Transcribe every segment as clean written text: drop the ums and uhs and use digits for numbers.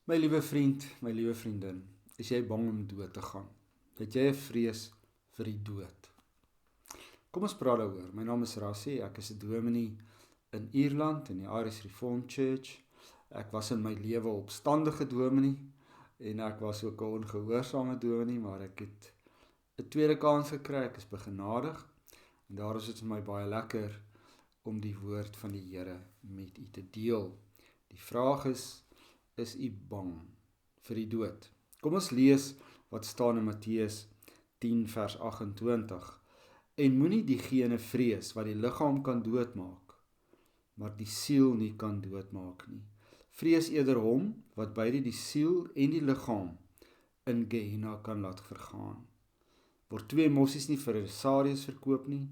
My liewe vriend, my liewe vriendin, is jy bang om dood te gaan? Het jy 'n vrees vir die dood? Kom ons praat daaroor. My naam is Rassie, ek is 'n dominee in Ierland in die Irish Reformed Church. Ek was in my lewe opstandige dominee en ek was ook 'n ongehoorsame dominee, maar ek het 'n tweede kans gekry. Ek is begenadig en daarom is dit vir my baie lekker om die woord van die Here met u te deel. Die vraag is u bang vir die dood? Kom ons lees wat staan in Matteus 10 vers 28. En moenie diegene vrees wat die liggaam kan doodmaak, maar die siel nie kan doodmaak nie. Vrees eerder hom wat beide die siel en die liggaam in Gehenna kan laat vergaan. Word 2 mossies nie vir 'n denarius verkoop nie,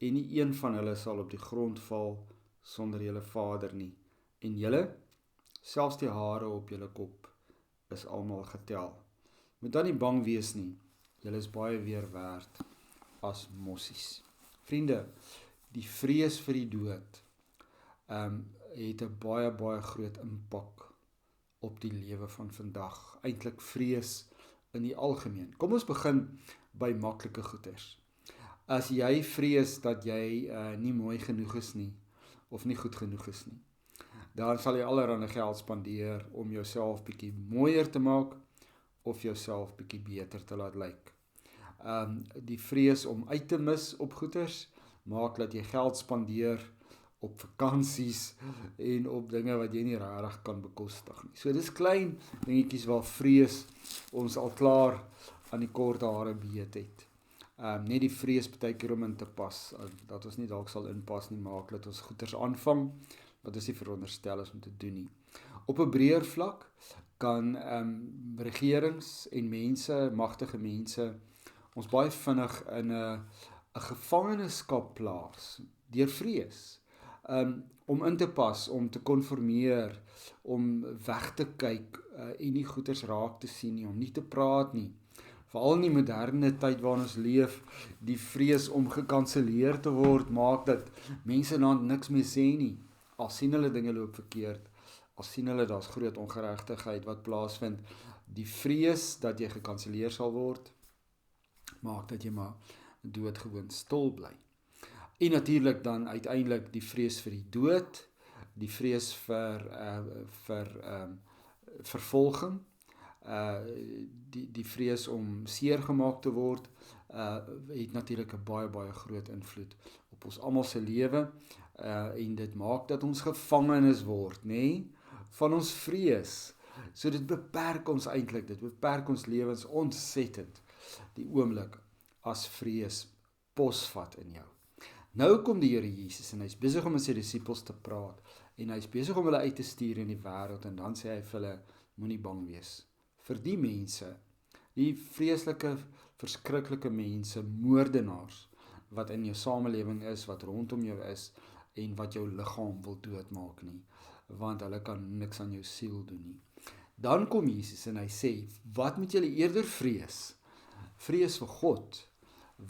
en nie een van hulle sal op die grond val sonder julle Vader nie. En julle, selfs die hare op julle kop is almal getel. Moet dan nie bang wees nie, julle is baie meer werd as mossies. Vriende, die vrees vir die dood het 'n baie groot impak op die lewe van vandag. Eintlik vrees in die algemeen. Kom ons begin by maklike goeders. As jy vrees dat jy nie mooi genoeg is nie, of nie goed genoeg is nie, dan sal jy allerhande geld spandeer om jouself bietjie mooier te maak, of jouself bietjie beter te laat lyk. Die vrees om uit te mis op goeders, maak dat jy geld spandeer op vakansies en op dinge wat jy nie regtig kan bekostig nie. So dis klein dingetjies waar vrees ons al klaar aan die kort hare beet het. Net die vrees baie keer om in te pas, dat ons nie dalk sal inpas nie, maak dat ons goeders aanvang wat ons nie veronderstel is om te doen nie. Op 'n breër vlak kan regerings en mense, magtige mense, ons baie vinnig in 'n gevangenskap plaas deur vrees. Om in te pas, om te konformeer, om weg te kyk en nie goeders raak te sien nie, om nie te praat nie. Veral in die moderne tyd waarin ons leef, die vrees om gekanseleer te word, maak dat mense dan niks meer sê nie. Al sien hulle dinge loop verkeerd, al sien hulle daar's groot ongeregtigheid wat plaasvind, die vrees dat jy gekanseleer sal word, maak dat jy maar doodgewoon stil bly. En natuurlik dan uiteindelik die vrees vir die dood, die vrees vir vervolging, die vrees om seer gemaak te word, het natuurlik 'n baie groot invloed op ons almal se lewe, en dit maak dat ons gevangenes word, nê, van ons vrees. So dit beperk ons eintlik, dit beperk ons lewens ontsettend, die oomblik as vrees posvat in jou. Nou kom die Here Jesus en hy's besig om met sy disippels te praat, en hy's besig om hulle uit te stuur in die wêreld, en dan sê hy vir hulle, moenie bang wees vir die mense, die vreeslike, verskriklike mense, moordenaars, wat in jou samelewing is, wat rondom jou is, en wat jou liggaam wil doodmaak nie, want hulle kan niks aan jou siel doen nie. Dan kom Jesus en hy sê, wat moet julle eerder vrees? Vrees vir God,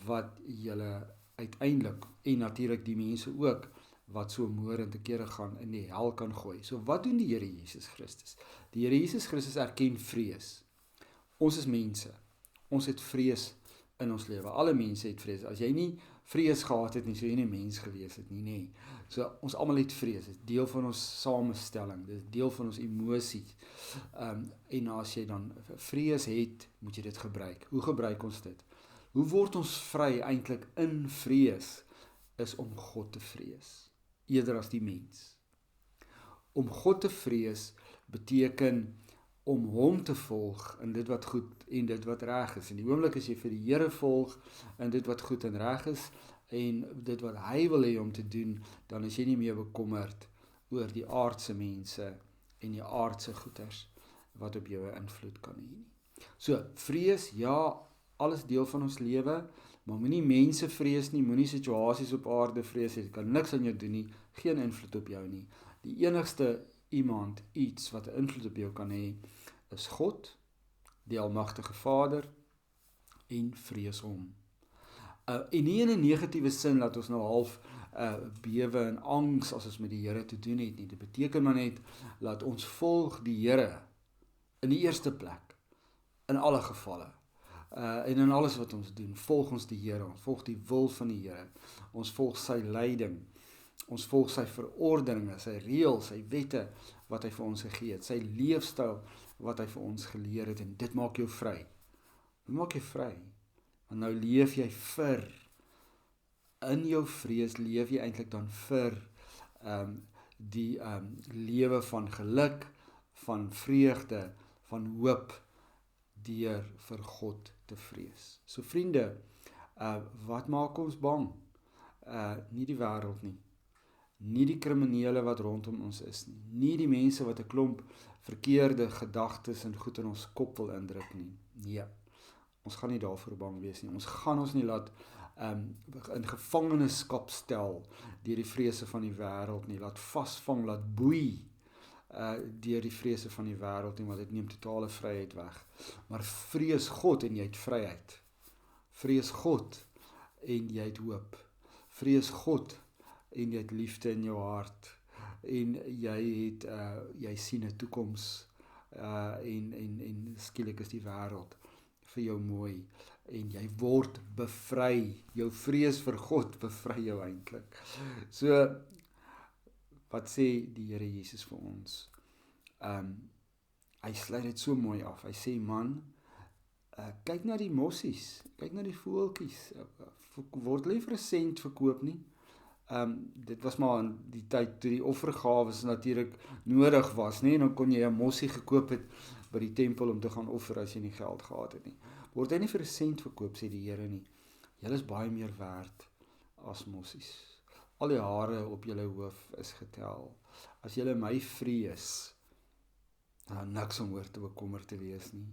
wat julle uiteindelik, en natuurlik die mense ook, wat so moordend te kere gaan in die hel kan gooi. So wat doen die Here Jesus Christus? Die Here Jesus Christus erken vrees. Ons is mense, ons het vrees in ons lewe, alle mense het vrees. As jy nie vrees gehad het nie, sou jy nie mens gewees het nie, nee. So ons almal het vrees, dit is deel van ons samestelling, dit is deel van ons emosies. En as jy dan vrees het, moet jy dit gebruik. Hoe gebruik ons dit? Hoe word ons vry eintlik in vrees? Is om God te vrees, eerder as die mens. Om God te vrees beteken om hom te volg in dit wat goed en dit wat reg is. In die oomblik as jy vir die Here volg in dit wat goed en reg is, en dit wat hy wil hê om te doen, dan is jy nie meer bekommerd oor die aardse mense en die aardse goeders wat op jou 'n invloed kan hê nie. So, vrees, ja, alles deel van ons lewe, maar moenie mense vrees nie, moenie situasies op aarde vrees, dit kan niks aan jou doen nie, geen invloed op jou nie. Die enigste iemand, iets wat 'n invloed op jou kan hê, is God, die almagtige Vader, en vrees hom. En nie in 'n negatiewe sin dat ons nou half bewe en angs as ons met die Here te doen het nie. Dit beteken maar net, laat ons volg die Here In die eerste plek, in alle gevalle, en in alles wat ons doen, volg ons die Here, ons volg die wil van die Here, ons volg sy leiding, ons volg sy verordeninge, sy reëls, sy wette, wat hy vir ons gegee het, sy leefstyl, wat hy vir ons geleer het, en dit maak jou vry. Dit maak jou vry, want nou leef jy in jou vrees leef jy eintlik dan vir die lewe van geluk, van vreugde, van hoop, deur vir God te vrees. So vriende, wat maak ons bang? Nie die wêreld nie, nie die kriminele wat rondom ons is nie, nie die mense wat 'n klomp verkeerde gedagtes en goed in ons kop wil indruk nie. Nee, ons gaan nie daarvoor bang wees nie. Ons gaan ons nie laat in gevangenskap stel deur die vrese van die wêreld nie, laat vasvang, laat boei deur die vrese van die wêreld nie, want dit neem totale vryheid weg. Maar vrees God en jy het vryheid. Vrees God en jy het hoop. Vrees God en jy het liefde in jou hart. En jy sien 'n toekoms en skielik is die wêreld vir jou mooi. En jy word bevry. Jou vrees vir God bevry jou eintlik. So, wat sê die Here Jesus vir ons? Hy sluit dit so mooi af. Hy sê, man, kyk na die mossies, kyk na die voeltjies, word hulle nie vir 'n sent verkoop nie. Dit was maar in die tyd toe die offergawes natuurlik nodig was, nie? En dan kon jy 'n mossie gekoop het by die tempel om te gaan offer as jy nie geld gehad het nie. Word hy nie vir 'n sent verkoop, sê die Here nie. Julle is baie meer werd as mossies. Al die hare op julle hoof is getel. As julle my vrees, dan niks om oor te bekommer te wees nie.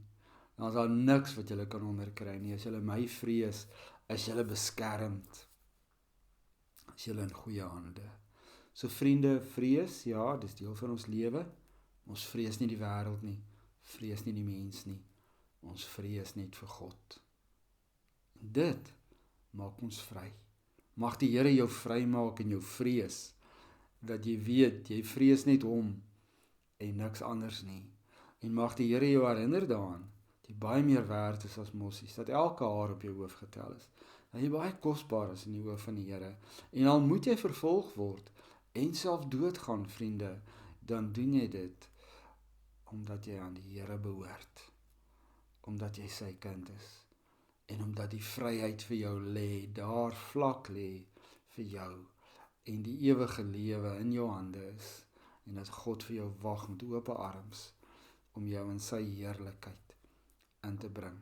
Dan is daar niks wat julle kan onderkry nie. As julle my vrees, is julle beskermd. Is julle in goeie hande. So vriende, vrees, ja, dis deel van ons lewe. Ons vrees nie die wêreld nie. Vrees nie die mens nie. Ons vrees net vir God. En dit maak ons vry. Mag die Here jou vry maak in jou vrees, dat jy weet, jy vrees net hom en niks anders nie. En mag die Here jou herinner daaraan, dat jy baie meer werd is as mossies, dat elke haar op jou hoof getel is, dat jy baie kosbaar is in die oë van die Here. En al moet jy vervolg word en self doodgaan, vriende, dan doen jy dit omdat jy aan die Here behoort, omdat jy sy kind is, en omdat die vryheid vir jou lê, daar vlak lê vir jou, en die ewige lewe in jou hande is, en dat God vir jou wag met ope arms, om jou in sy heerlikheid in te bring.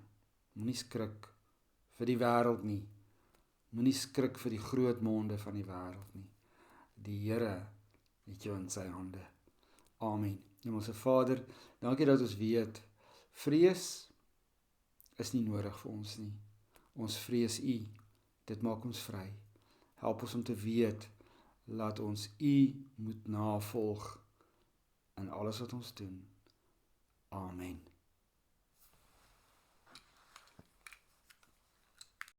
Moenie skrik vir die wêreld nie, moenie skrik vir die groot monde van die wêreld nie. Die Here het jou in sy hande. Amen. Hemelse Vader, dankie dat ons weet, vrees is nie nodig vir ons nie. Ons vrees U, dit maak ons vry. Help ons om te weet, laat ons U moet navolg in alles wat ons doen. Amen.